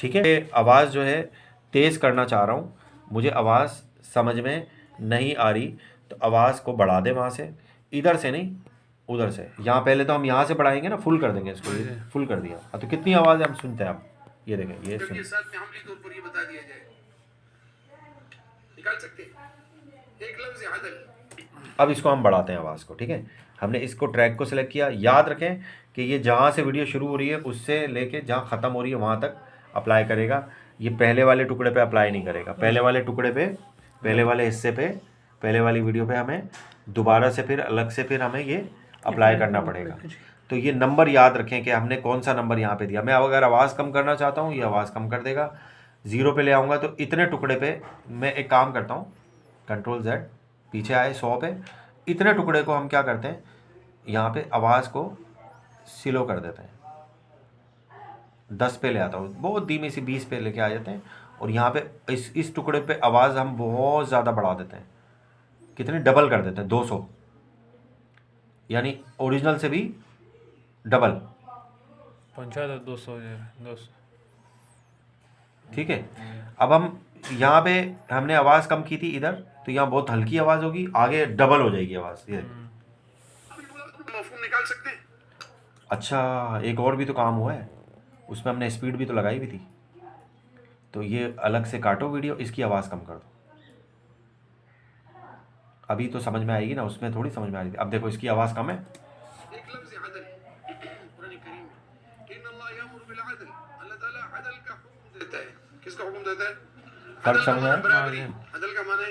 ठीक है। आवाज़ जो है तेज़ करना चाह रहा हूँ, मुझे आवाज़ समझ में नहीं आ रही, तो आवाज़ को बढ़ा दें वहाँ से, इधर से नहीं उधर से। यहाँ पहले तो हम यहाँ से बढ़ाएंगे ना, फुल कर देंगे इसको, ये फुल कर दिया। तो कितनी आवाज़ हम सुनते हैं, आप ये देखें, ये सुन साथ में हमली तौर पर ये बता दिया जाए, निकाल सकते हैं एक लफ्ज़ अदल। अब इसको हम बढ़ाते हैं आवाज़ को, ठीक है। हमने इसको ट्रैक को सिलेक्ट किया। याद रखें कि ये जहाँ से वीडियो शुरू हो रही है उससे लेके जहाँ ख़त्म हो रही है वहाँ तक अप्लाई करेगा। ये पहले वाले टुकड़े पे अप्लाई नहीं करेगा। पहले वाले टुकड़े पे, पहले वाले हिस्से पे, पहले वाली वीडियो पे हमें दोबारा से फिर अलग से फिर हमें ये अप्लाई करना पड़ेगा। तो ये नंबर याद रखें कि हमने कौन सा नंबर यहाँ पे दिया। मैं अगर आवाज़ कम करना चाहता हूँ, ये आवाज़ कम कर देगा। 0 पे ले आऊँगा तो इतने टुकड़े पे मैं एक काम करता हूँ, Ctrl+Z, पीछे आए 100 पे, इतने टुकड़े को हम क्या करते हैं, यहाँ पे आवाज़ को स्लो कर देते हैं। 10 पे ले आता हूँ, बहुत धीमी सी 20 पे लेके आ जाते हैं। और यहाँ पे इस टुकड़े पे आवाज़ हम बहुत ज़्यादा बढ़ा देते हैं, कितनी डबल कर देते हैं, 200, यानी ओरिजिनल से भी डबल, 200। ठीक है। अब हम यहाँ पे हमने आवाज़ कम की थी इधर, तो यहाँ बहुत हल्की आवाज़ होगी, आगे डबल हो जाएगी आवाज़, ये। मफ़हूम निकाल सकते हैं। अच्छा, एक और भी तो काम हुआ है, उसमें हमने स्पीड भी तो लगाई हुई थी। तो ये अलग से काटो वीडियो, इसकी आवाज़ कम कर दो। अभी तो समझ में आएगी ना, उसमें थोड़ी समझ में आ रही थी। अब देखो इसकी आवाज़ कम है। एक लफ्ज़ अदल, कुरान करीम में इन्नल्लाह यअमुरु बिल अदल, अल्लाह ताला अदल का हुक्म देता है। किसका हुक्म देता है? फर्क समझ में आया? बराबरी। अदल का माने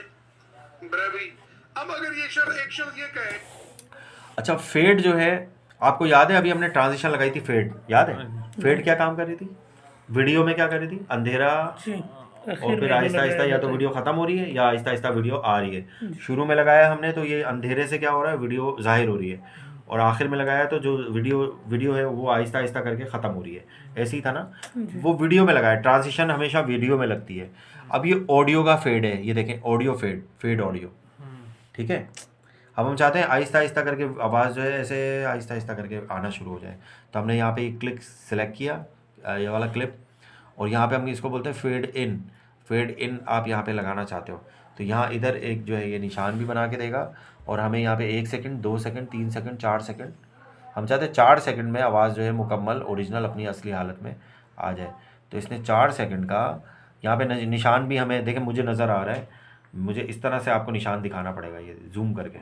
बराबरी। अब अगर ये एक शर्त ये कहे, अच्छा, फेड जो है, आपको याद है अभी हमने ट्रांजिशन लगाई थी, फेड याद है? फेड क्या काम कर रही थी वीडियो में, क्या कर रही थी? अंधेरा और फिर आहिस्ता आहिस्ता या तो वीडियो ख़त्म हो रही है या आहिस्ता आहिस्ता वीडियो आ रही है। शुरू में लगाया हमने तो ये अंधेरे से क्या हो रहा है, वीडियो जाहिर हो रही है, और आखिर में लगाया तो जो वीडियो है वो आहिस्ता आहिस्ता करके ख़त्म हो रही है। ऐसे ही था ना, वो वीडियो में लगाया। ट्रांजिशन हमेशा वीडियो में लगती है। अब ये ऑडियो का फेड है, ये देखें, ऑडियो फेड ऑडियो, ठीक है। अब हम चाहते हैं आहिस्ता आहिस्ता करके आवाज़ जो है ऐसे आहिस्ता आहिस्ता करके आना शुरू हो जाए। तो हमने यहाँ पे एक क्लिक सेलेक्ट किया, ये वाला क्लिप, और यहाँ पे हम इसको बोलते हैं फेड इन आप यहाँ पे लगाना चाहते हो तो यहाँ इधर एक जो है ये निशान भी बना के देगा, और हमें यहाँ पे 1 सेकंड, 2 सेकंड, 3 सेकंड, 4 सेकंड, हम चाहते हैं 4 सेकंड में आवाज़ जो है मुकम्मल ओरिजिनल अपनी असली हालत में आ जाए। तो इसने 4 सेकंड का यहाँ पे निशान भी हमें देखें, मुझे नज़र आ रहा है। मुझे इस तरह से आपको निशान दिखाना पड़ेगा, ये जूम करके,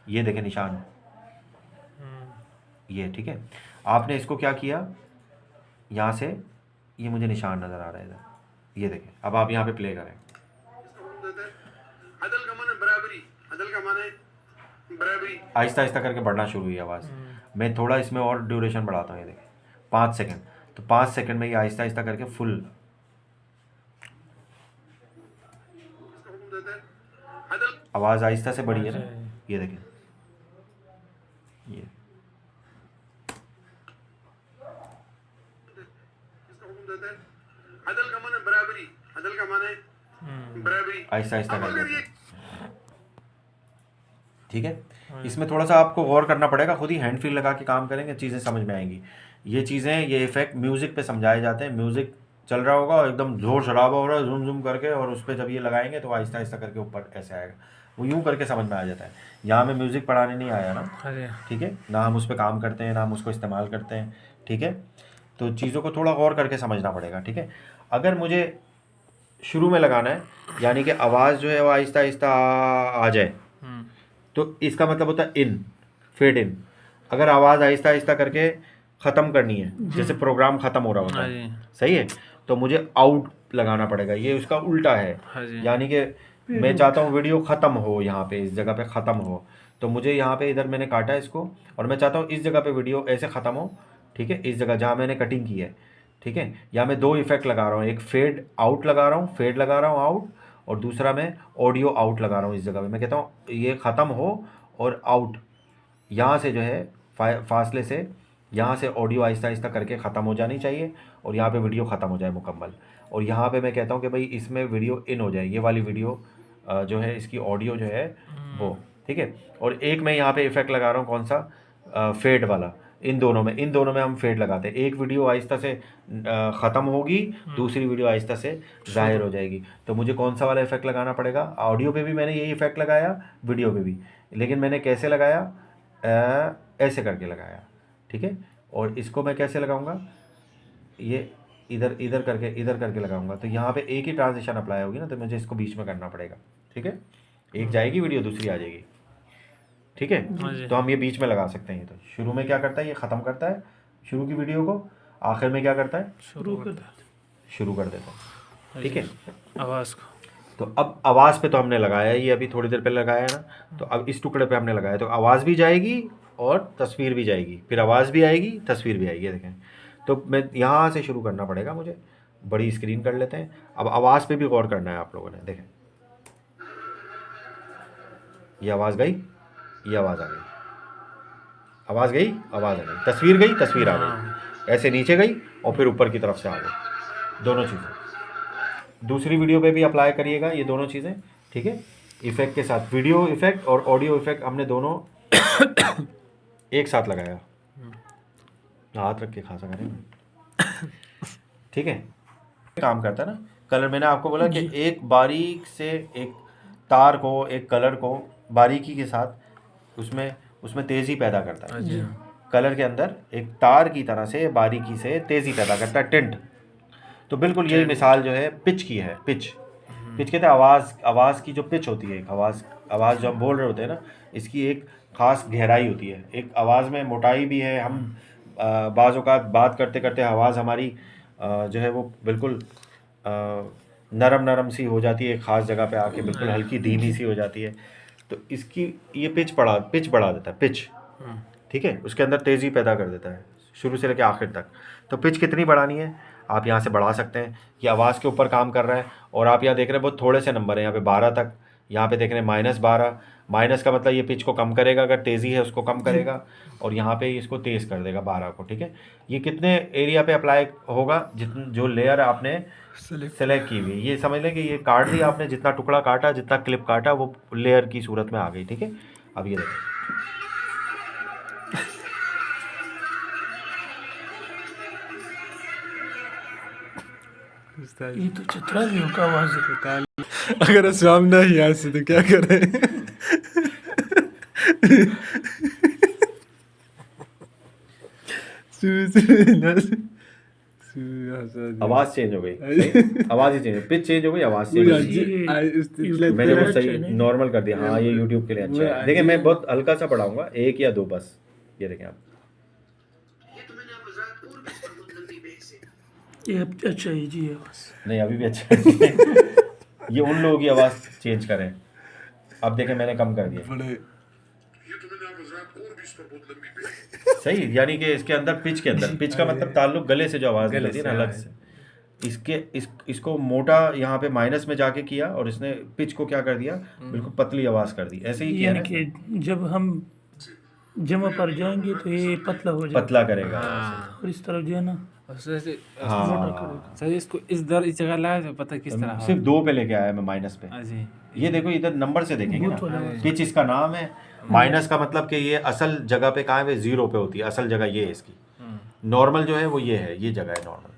ये देखें निशान, ये, ठीक है। आपने इसको क्या किया, यहाँ से ये मुझे निशान नज़र आ रहा है इधर, ये देखें। अब आप यहाँ पे प्ले करें। अदल का माने बराबरी, अदल का माने बराबरी। आहिस्ता आहिस्ता करके बढ़ना शुरू हुई आवाज़। मैं थोड़ा इसमें और ड्यूरेशन बढ़ाता हूँ, ये देखें 5 सेकंड। तो 5 सेकंड में ये आहिस्ता आहिस्ता करके फुल आवाज़ आहिस्ता से बढ़ी है ना, ये देखें, ये अदल का माने बराबरी, अदल का माने बराबरी, आहिस्ता आहिस्ता अब अगर करके, ये ठीक है। इसमें थोड़ा सा आपको गौर करना पड़ेगा, खुद ही हैंड फील लगा के काम करेंगे, चीज़ें समझ में आएंगी। ये चीज़ें, ये इफेक्ट म्यूज़िक पे समझाए जाते हैं। म्यूज़िक चल रहा होगा और एकदम जोर शराबा हो रहा है, जूम जूम करके, और उस पर जब ये लगाएंगे तो आहिस्ता आहिस्ता करके ऊपर ऐसे आएगा, वो यूँ करके समझ में आ जाता है। यहाँ में म्यूज़िक पढ़ाने नहीं आया ना, ठीक है ना, हम उस पर काम करते हैं ना हम उसको इस्तेमाल करते हैं, ठीक है। तो चीज़ों को थोड़ा गौर करके समझना पड़ेगा, ठीक है। अगर मुझे शुरू में लगाना है, यानी कि आवाज़ जो है वो आहिस्ता आहिस्ता आ जाए, तो इसका मतलब होता है इन, फेड इन। अगर आवाज़ आहिस्ता आहिस्ता करके ख़त्म करनी है, जैसे प्रोग्राम ख़त्म हो रहा होता है, सही है, तो मुझे आउट लगाना पड़ेगा। ये उसका उल्टा है, यानी कि मैं चाहता हूँ वीडियो ख़त्म हो, यहाँ पे इस जगह पे ख़त्म हो, तो मुझे यहाँ पे इधर मैंने काटा इसको, और मैं चाहता हूँ इस जगह पे वीडियो ऐसे ख़त्म हो, ठीक है, इस जगह जहाँ मैंने कटिंग की है, ठीक है। यहाँ मैं 2 इफेक्ट लगा रहा हूँ, एक फेड आउट लगा रहा हूँ, फेड लगा रहा हूँ आउट, और दूसरा मैं ऑडियो आउट लगा रहा हूँ इस जगह पे। मैं कहता हूँ ये ख़त्म हो और आउट, यहाँ से जो है फासले से, यहाँ से ऑडियो आहिस्ता आहिस्ता करके ख़त्म हो जानी चाहिए, और यहाँ पे वीडियो ख़त्म हो जाए मुकम्मल। और यहाँ पे मैं कहता हूँ कि भाई इसमें वीडियो इन हो जाए, ये वाली वीडियो जो है इसकी ऑडियो जो है वो, ठीक है। और एक मैं यहाँ पे इफेक्ट लगा रहा हूँ, कौन सा, फेड वाला, इन दोनों में हम फेड लगाते हैं। एक वीडियो आहिस्ता से ख़त्म होगी, दूसरी वीडियो आहिस्ता से ज़ाहिर हो जाएगी। तो मुझे कौन सा वाला इफेक्ट लगाना पड़ेगा? ऑडियो पे भी मैंने यही इफेक्ट लगाया, वीडियो पे भी, लेकिन मैंने कैसे लगाया? ऐसे करके लगाया, ठीक है। और इसको मैं कैसे लगाऊंगा? ये इधर करके लगाऊंगा। तो यहाँ पे एक ही ट्रांजिशन अप्लाई होगी ना, तो मुझे इसको बीच में करना पड़ेगा, ठीक है। एक जाएगी वीडियो, दूसरी आ जाएगी, ठीक है। तो हम ये बीच में लगा सकते हैं। तो शुरू में क्या करता है? ये ख़त्म करता है शुरू की वीडियो को, आखिर में क्या करता है? शुरू कर देता है, ठीक है। आवाज़ को तो अब आवाज़ पे तो हमने लगाया, ये अभी थोड़ी देर पहले लगाया है ना, तो अब इस टुकड़े पे हमने लगाया, तो आवाज़ भी जाएगी और तस्वीर भी जाएगी, फिर आवाज़ भी आएगी, तस्वीर भी आएगी। देखें, तो मैं यहाँ से शुरू करना पड़ेगा मुझे। बड़ी स्क्रीन कर लेते हैं। अब आवाज़ पे भी गौर करना है आप लोगों ने। देखें, ये आवाज़ गई, ये आवाज़ आ गई, आवाज़ गई, आवाज़ आ गई, तस्वीर गई, तस्वीर आ गई, ऐसे नीचे गई और फिर ऊपर की तरफ से आ गई। दोनों चीज़ें दूसरी वीडियो पे भी अप्लाई करिएगा, ये दोनों चीज़ें, ठीक है। इफेक्ट के साथ वीडियो इफेक्ट और ऑडियो इफेक्ट हमने दोनों एक साथ लगाया। हाथ रख के खासा करें, ठीक है। काम करता है ना कलर। मैंने आपको बोला कि एक बारीक से एक तार को, एक कलर को बारीकी के साथ उसमें तेज़ी पैदा करता है। कलर के अंदर एक तार की तरह से बारीकी से तेज़ी पैदा करता है, टिंट। तो बिल्कुल यही मिसाल जो है पिच की है। पिच कहते हैं आवाज़ की जो पिच होती है, एक आवाज़ जो हम बोल रहे होते हैं ना, इसकी एक ख़ास गहराई होती है। एक आवाज़ में मोटाई भी है। हम बाज़ औक़ात बात करते करते आवाज़ हमारी जो है वो बिल्कुल नरम सी हो जाती है, एक ख़ास जगह पे आके बिल्कुल हल्की धीमी सी हो जाती है। तो इसकी ये पिच बढ़ा देता है, पिच, ठीक है। उसके अंदर तेज़ी पैदा कर देता है शुरू से लेकर आखिर तक। तो पिच कितनी बढ़ानी है आप यहाँ से बढ़ा सकते हैं। ये आवाज़ के ऊपर काम कर रहा है और आप यहाँ देख रहे हैं बहुत थोड़े से नंबर हैं, यहाँ पे 12 तक, यहाँ पे देख रहे हैं -12। माइनस का मतलब ये पिच को कम करेगा, अगर तेज़ी है उसको कम करेगा, और यहाँ पे इसको तेज़ कर देगा 12 को, ठीक है। ये कितने एरिया पे अप्लाई होगा? जो लेयर आपने सेलेक्ट की हुई, ये समझ लें कि ये काट दिया आपने, जितना टुकड़ा काटा, जितना क्लिप काटा, वो लेयर की सूरत में आ गई, ठीक है। अब ये देखें, ये तो चित्रालियों का आवाज है। अगर सामने ही यहाँ से तो क्या करें? आवाज़ चेंज हो गई, आवाज़ ही चेंज, पिच चेंज हो गई, आवाज़ चेंज हो गई। मैंने वो सही नॉर्मल कर दिया। हाँ, ये यूट्यूब के लिए अच्छा है। देखिए, मैं बहुत हल्का सा पढ़ाऊंगा, 1 या 2 बस। ये देखें आप, ये अच्छा है जी आवाज। नहीं अभी भी अच्छा है। ये उन लोगों की आवाज़ चेंज करें। अब देखें, मैंने कम कर दिया, सही। यानी कि इसके अंदर पिच के अंदर, पिच का मतलब ताल्लुक गले से जो आवाज़ निकलती है ना अलग से, इसको मोटा यहाँ पे माइनस में जाके किया और इसने पिच को क्या कर दिया, बिल्कुल पतली आवाज़ कर दी। ऐसे ही किया यानी कि जब हम जमा पर जाएंगे तो ये पतला हो जाएगा, पतला करेगा, और इस तरफ जो है ना हाँ। सर इसको इस जगह लाया तो पता किस तरह। सिर्फ 2 पे लेके आया मैं माइनस पे। ये देखो, इधर नंबर से देखेंगे ना, पिच इसका नाम है। माइनस का मतलब कि ये असल जगह पे कहाँ है? 0 पे होती है असल जगह, ये है इसकी। नॉर्मल जो है वो ये है, ये जगह है नॉर्मल,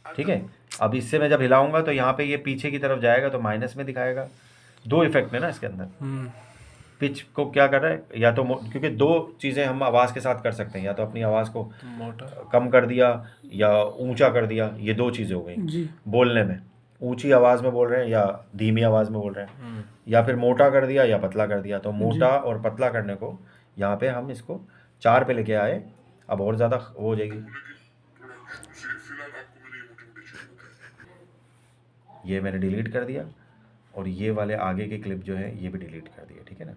ठीक है। अब इससे मैं जब हिलाऊंगा तो यहाँ पे ये पीछे की तरफ जाएगा तो माइनस में दिखाएगा। 2 इफेक्ट है ना इसके अंदर। पिच को क्या कर रहा है, या तो क्योंकि 2 चीज़ें हम आवाज़ के साथ कर सकते हैं, या तो अपनी आवाज़ को कम कर दिया या ऊंचा कर दिया, ये 2 चीज़ें हो गई बोलने में। ऊंची आवाज़ में बोल रहे हैं या धीमी आवाज़ में बोल रहे हैं, या फिर मोटा कर दिया या पतला कर दिया। तो मोटा और पतला करने को यहाँ पे हम इसको 4 पे लेके आए। अब और ज़्यादा हो जाएगी, ये मैंने डिलीट कर दिया, और ये वाले आगे के क्लिप जो है ये भी डिलीट कर दिया, ठीक है ना।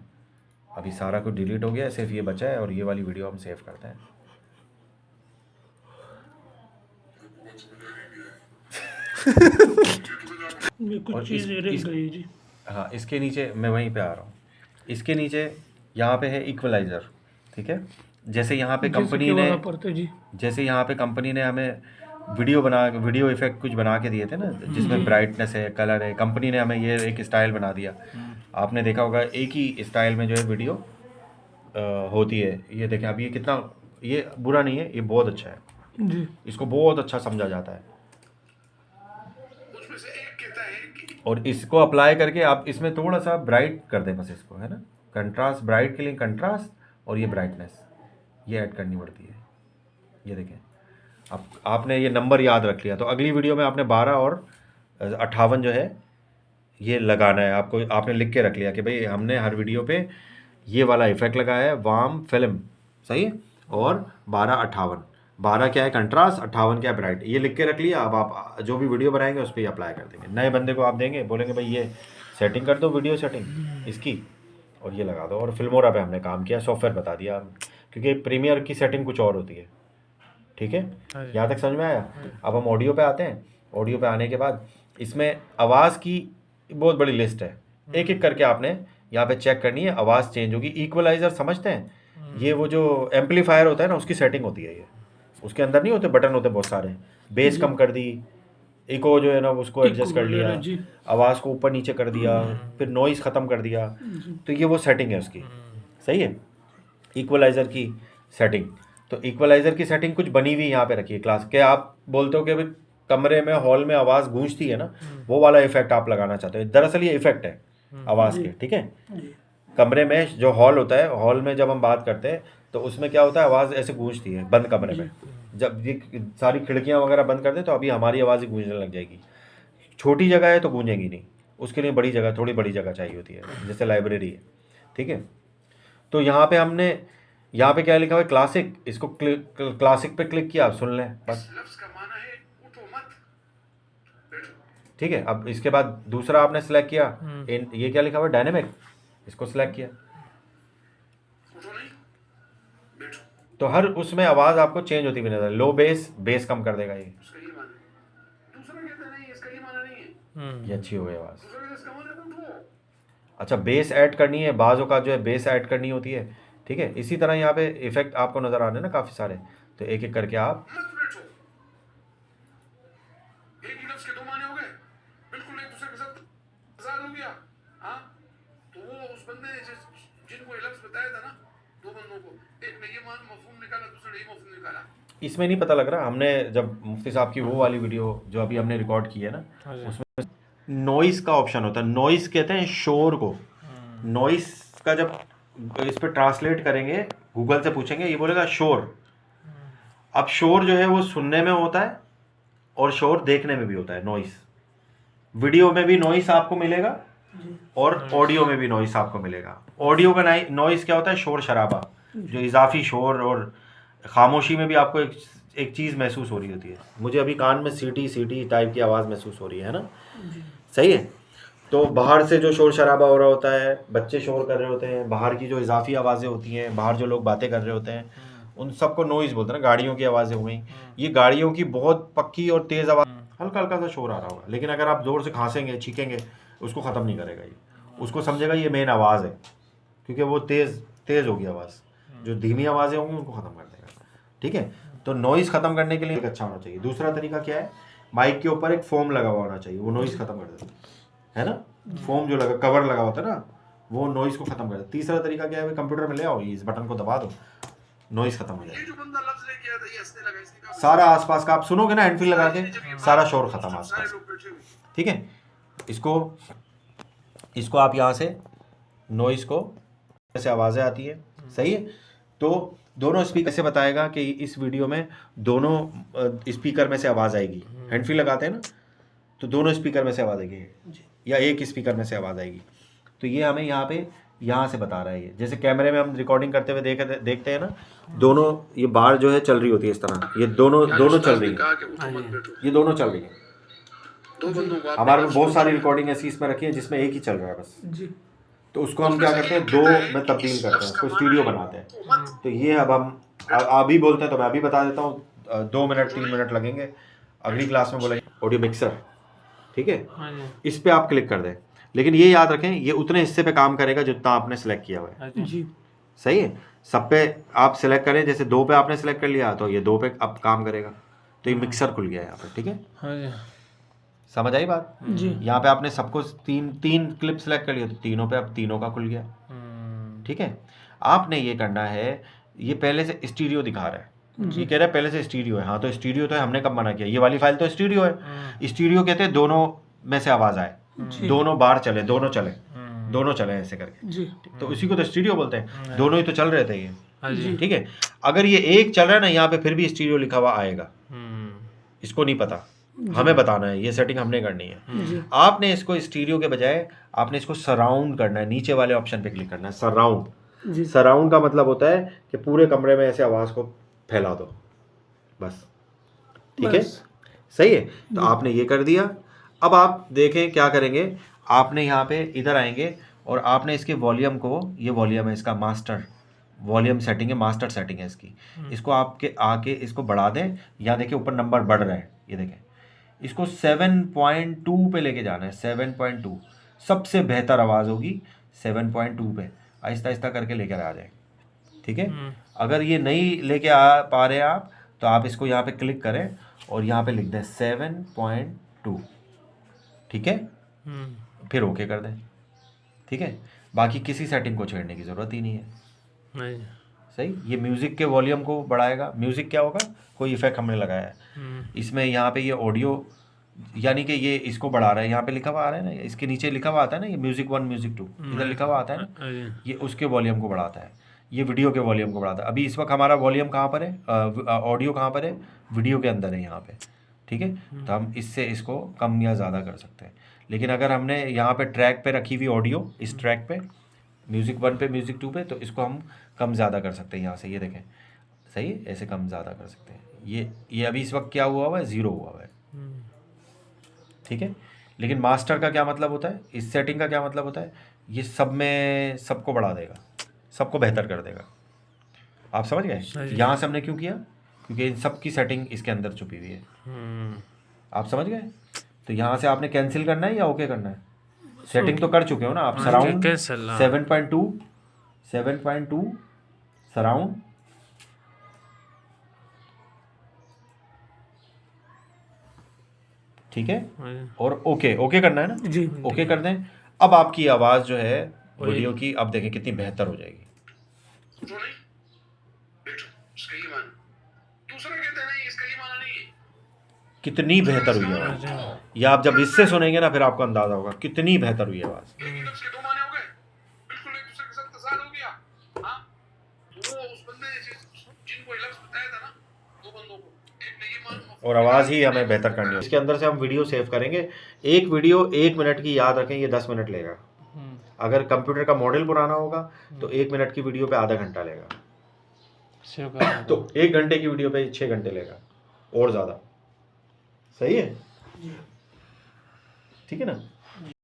अभी सारा कुछ डिलीट हो गया, सिर्फ ये बचा है, और ये वाली वीडियो हम सेव करते हैं। कुछ चीज़ें रह गई जी। हाँ, इसके नीचे मैं वहीं पे आ रहा हूँ। इसके नीचे यहाँ पे है इक्वलाइज़र, ठीक है। जैसे यहाँ पे कंपनी ने हमें वीडियो इफेक्ट कुछ बना के दिए थे ना, जिसमें ब्राइटनेस है, कलर है। कंपनी ने हमें ये एक स्टाइल बना दिया। आपने देखा होगा एक ही स्टाइल में जो है वीडियो होती है। ये देखें अब ये कितना, ये बुरा नहीं है, ये बहुत अच्छा है। जी इसको बहुत अच्छा समझा जाता है। उसमें से एक कहता है कि और इसको अप्लाई करके आप इसमें थोड़ा सा ब्राइट कर दें बस इसको, है ना, कंट्रास्ट, ब्राइट के लिए कंट्रास्ट, और ये ब्राइटनेस ये ऐड करनी पड़ती है। ये देखें अब आपने ये नंबर याद रख लिया, तो अगली वीडियो में आपने 12 और 58 जो है ये लगाना है आपको। आपने लिख के रख लिया कि भाई हमने हर वीडियो पे ये वाला इफेक्ट लगाया है, वार्म फिल्म, सही है, और 12-58, 12 क्या है कंट्रास्ट, 58 क्या है ब्राइट, ये लिख के रख लिया। अब आप जो भी वीडियो बनाएंगे उस पर अप्लाई कर देंगे। नए बंदे को आप देंगे, बोलेंगे भाई ये सेटिंग कर दो, वीडियो सेटिंग इसकी, और ये लगा दो। और फिल्मोरा पे हमने काम किया, सॉफ्टवेयर बता दिया, क्योंकि प्रीमियर की सेटिंग कुछ और होती है। ठीक है, यहाँ तक समझ में आया। अब हम ऑडियो पे आते हैं। ऑडियो पे आने के बाद इसमें आवाज़ की बहुत बड़ी लिस्ट है, एक एक करके आपने यहाँ पे चेक करनी है, आवाज़ चेंज होगी। इक्वलाइज़र समझते हैं, ये वो जो एम्पलीफायर होता है ना उसकी सेटिंग होती है। ये उसके अंदर नहीं होते बटन, होते बहुत सारे, बेस कम कर दी, इको जो है ना उसको एडजस्ट कर लिया, जी आवाज़ को ऊपर नीचे कर दिया, फिर नॉइज़ ख़त्म कर दिया, तो ये वो सेटिंग है उसकी, सही है, इक्वलाइज़र की सेटिंग। तो इक्वलाइज़र की सेटिंग कुछ बनी हुई यहाँ पे रखी है क्लास के। आप बोलते हो कि भाई कमरे में, हॉल में आवाज़ गूंजती है ना, वो वाला इफेक्ट आप लगाना चाहते हो। दरअसल ये इफेक्ट है आवाज़ के, ठीक है। जी कमरे में जो हॉल होता है, हॉल में जब हम बात करते हैं तो उसमें क्या होता है, आवाज़ ऐसे गूंजती है बंद कमरे में। जब ये सारी खिड़कियाँ वगैरह बंद कर दें तो अभी हमारी आवाज़ ही गूंजने लग जाएगी। छोटी जगह है तो गूंजेगी नहीं, उसके लिए बड़ी जगह, थोड़ी बड़ी जगह चाहिए होती है, जैसे लाइब्रेरी है, ठीक है। तो यहाँ पे हमने, यहाँ पे क्या लिखा हुआ है, क्लासिक, इसको क्लासिक पे क्लिक किया, आप सुन लें बस, लफ्ज का माना है उठो मत बैठो। ठीक है। अब इसके बाद दूसरा आपने सेलेक्ट किया, ये क्या लिखा हुआ है, डायनेमिक, इसको सेलेक्ट किया, उठो नहीं बैठो, तो हर उसमें आवाज़ आपको चेंज होती हुई नजर। लो बेस, बेस कम कर देगा ये, उसका ये माना है। दूसरा कहता है नहीं इसका ये माना नहीं है, ये अच्छी हो गई आवाज़। दूसरा कहता है इसका माना है उठो। अच्छा, बेस ऐड करनी है, बाज़ों का जो है बेस ऐड करनी होती है, ठीक है। इसी तरह यहाँ पे इफेक्ट आपको नज़र आ रहे हैं ना काफ़ी सारे, तो एक एक करके आप, मत बैठो। एक ही लफ्ज के दो माने हो गए, बिल्कुल एक दूसरे के साथ आजाद हो गया। हाँ, तो वो उस बंदे ने जिनको ये लफ्ज बताया था ना, दो बंदों को, एक ने ये मान मफहूम निकाला, दूसरे ने ये मफहूम निकाला। इसमें नहीं पता लग रहा। हमने जब मुफ्ती साहब की वो वाली वीडियो जो अभी हमने रिकॉर्ड की है ना, उसमें नॉइस का ऑप्शन होता है। नॉइस कहते हैं शोर को। नॉइस का जब इस पर ट्रांसलेट करेंगे, गूगल से पूछेंगे, ये बोलेगा शोर। अब शोर जो है वो सुनने में होता है और शोर देखने में भी होता है। नॉइस, वीडियो में भी नॉइस आपको मिलेगा और ऑडियो में भी नॉइस आपको मिलेगा। ऑडियो का नॉइस क्या होता है, शोर शराबा, जो इजाफी शोर, और खामोशी में भी आपको एक चीज़ महसूस हो रही होती है। मुझे अभी कान में सीटी सीटी टाइप की आवाज़ महसूस हो रही है ना, सही है। तो बाहर से जो शोर शराबा हो रहा होता है, बच्चे शोर कर रहे होते हैं, बाहर की जो इजाफी आवाज़ें होती हैं, बाहर जो लोग बातें कर रहे होते हैं, उन सबको नॉइज़ बोलते हैं ना। गाड़ियों की आवाज़ें हो गई, ये गाड़ियों की बहुत पक्की और तेज़ आवाज़, हल्का हल्का सा शोर आ रहा होगा, लेकिन अगर आप ज़ोर से खांसेंगे, छीकेंगे, उसको ख़त्म नहीं करेगा ये, उसको समझेगा ये मेन आवाज़ है, क्योंकि वो तेज़ होगी आवाज़। जो धीमी आवाज़ें होंगी उनको ख़त्म कर देगा, ठीक है। तो नॉइज़ ख़त्म करने के लिए एक अच्छा होना चाहिए। दूसरा तरीका क्या है, माइक के ऊपर एक फोम लगा हुआ होना चाहिए, वो नॉइज़ ख़त्म कर देता है ना। फोम जो लगा, कवर लगा होता है ना, वो नॉइज़ को ख़त्म कर देता है। तीसरा तरीका क्या है, कंप्यूटर में ले आओ, इस बटन को दबा दो, नॉइज़ ख़त्म हो ये जाएगी। जो बंदा लफ्ज लेके आया था, ये हंसने लगा, इसने कहा सारा आसपास का आप सुनोगे ना, हैंडफ्री लगा के, सारा शोर ख़त्म सारे आसपास, लोग बैठे हुए। ठीक है। इसको आप यहाँ से नॉइज़ को, ऐसे आवाज़ें आती है, सही है। तो दोनों स्पीकर से बताएगा कि इस वीडियो में दोनों स्पीकर में से आवाज़ आएगी। हैंड फ्री लगाते हैं ना, तो दोनों स्पीकर में से आवाज़ आएगी या एक स्पीकर में से आवाज़ आएगी। तो ये हमें यहाँ से बता रहा है। ये जैसे कैमरे में हम रिकॉर्डिंग करते हुए देखते हैं ना, दोनों ये बार जो है चल रही होती है इस तरह, ये दोनों चल रही है, कहा कि उठो मत बैठो। ये दोनों चल रही है। दो बंदों को आपने हमारे में बहुत सारी रिकॉर्डिंग ऐसी इसमें रखी है जिसमें एक ही चल रहा है बस, जी तो उसको हम क्या करते हैं, दो में तब्दील करते हैं, उसको स्टूडियो बनाते हैं। तो ये अब हम अभी बोलते हैं, तो मैं अभी बता देता हूँ, 2 मिनट 3 मिनट लगेंगे, अगली क्लास में बोलेंगे ऑडियो मिक्सर, ठीक है। इस पे आप क्लिक कर दें, लेकिन ये याद रखें ये उतने हिस्से पे काम करेगा जितना आपने सेलेक्ट किया हुआ है, जी सही है। सब पे आप सेलेक्ट करें, जैसे 2 पे आपने सेलेक्ट कर लिया तो ये 2 पे अब काम करेगा, तो ये मिक्सर खुल गया यहाँ पे, ठीक है। समझ आई बात? जी यहाँ पे आपने सबको तीन क्लिप सेलेक्ट कर लिया, तो तीनों पे अब तीनों का खुल गया, ठीक है। आपने ये करना है, ये पहले से स्टीरियो दिखा रहा है, ये कह रहा है पहले से स्टीरियो है। हाँ तो स्टीरियो तो है, हमने कब मना किया? ये वाली फाइल तो स्टीरियो है। स्टीरियो कहते हैं दोनों में से आवाज़ आए, दोनों बार चले, दोनों चले ऐसे करके, जी तो उसी को तो स्टीरियो बोलते हैं। दोनों ही तो चल रहे थे ये, हाँ जी। ठीक है। अगर ये एक चल रहा है ना यहाँ पे, फिर भी स्टीरियो लिखा हुआ आएगा, इसको नहीं पता, हमें बताना है, ये सेटिंग हमने करनी है। जी आपने इसको स्टीरियो के बजाय आपने इसको सराउंड करना है, नीचे वाले ऑप्शन पे क्लिक करना है, सराउंड। जी सराउंड का मतलब होता है कि पूरे कमरे में ऐसे आवाज़ को फैला दो, बस, ठीक है, बस। सही है। तो आपने ये कर दिया। अब आप देखें क्या करेंगे, आपने यहाँ पे इधर आएंगे और आपने इसके वॉल्यूम को, ये वॉल्यूम है इसका, मास्टर वॉल्यूम सेटिंग है, मास्टर सेटिंग है इसकी, इसको आपके आके इसको बढ़ा दें। यहाँ देखिए ऊपर नंबर बढ़ रहा है, ये देखें, इसको 7.2 पे लेके जाना है, 7.2 सबसे बेहतर आवाज़ होगी 7.2 पे, आहिस्ता आहिस्ता करके लेकर आ जाए, ठीक है। अगर ये नहीं लेके आ पा रहे आप तो आप इसको यहाँ पे क्लिक करें और यहाँ पे लिख दें 7.2, ठीक है, फिर ओके कर दें, ठीक है। बाकी किसी सेटिंग को छेड़ने की ज़रूरत ही नहीं है, नहीं। सही। ये म्यूज़िक के वॉल्यूम को बढ़ाएगा। म्यूज़िक क्या होगा, कोई इफेक्ट हमने लगाया है इसमें, यहाँ पे ये ऑडियो, यानी कि ये इसको बढ़ा रहा है, यहाँ पे लिखा हुआ आ रहा है ना, इसके नीचे लिखा हुआ आता है ना, ये म्यूज़िक 1 म्यूज़िक 2 इधर लिखा हुआ आता है ना, हाँ जी। ये उसके वॉल्यूम को बढ़ाता है, ये वीडियो के वॉल्यूम को बढ़ाता है। अभी इस वक्त हमारा वॉल्यूम कहाँ पर है, ऑडियो कहाँ पर है, वीडियो के अंदर है यहाँ पे, ठीक है। तो हम इससे इसको कम या ज़्यादा कर सकते हैं। लेकिन अगर हमने यहाँ पे ट्रैक पे रखी हुई ऑडियो, इस ट्रैक पे म्यूज़िक 1 पे म्यूज़िक 2 पे, तो इसको हम कम ज़्यादा कर सकते हैं यहाँ से, ये देखें, सही है, ऐसे कम ज़्यादा कर सकते हैं। ये अभी इस वक्त क्या हुआ हुआ है, 0 हुआ हुआ है, ठीक है। लेकिन मास्टर का क्या मतलब होता है, इस सेटिंग का क्या मतलब होता है, ये सब में सबको बढ़ा देगा, सबको बेहतर कर देगा। आप समझ गए? यहाँ से हमने क्यों किया, क्योंकि इन सब की सेटिंग इसके अंदर छुपी हुई है। आप समझ गए? तो यहाँ से आपने कैंसिल करना है या ओके करना है? सेटिंग तो कर चुके हो ना आप, सराउंड कैंसिल, हाँ। 7.2 सराउंड, ठीक है, हाँ जी। और ओके करना है ना, जी ओके कर दें। अब आपकी आवाज़ जो है वीडियो की, अब देखें कितनी बेहतर हो जाएगी। जो नहीं बैठो, इसका ये माना, दूसरा कहता है नहीं इसका ये माना नहीं है, कितनी बेहतर हुई आवाज़, ये आप जब इससे सुनेंगे ना फिर आपको अंदाजा होगा कितनी बेहतर हुई आवाज़। एक ही लफ्ज़ के दो माने हो गए, बिल्कुल एक दूसरे के साथ तज़ाद हो गया। हाँ तो वो उस बंदे ने जिनको ये लफ्ज़ बताया था ना, दो बंदों को, एक ने ये मान, और आवाज़ ही हमें बेहतर करनी है। इसके अंदर से हम वीडियो सेव करेंगे, एक वीडियो 1 मिनट की, याद रखें ये 10 मिनट लेगा। अगर कंप्यूटर का मॉडल पुराना होगा तो 1 मिनट की वीडियो पे आधा घंटा लेगा, सेव कर तो 1 घंटे की वीडियो पे 6 घंटे लेगा और ज़्यादा, सही है, ठीक है ना।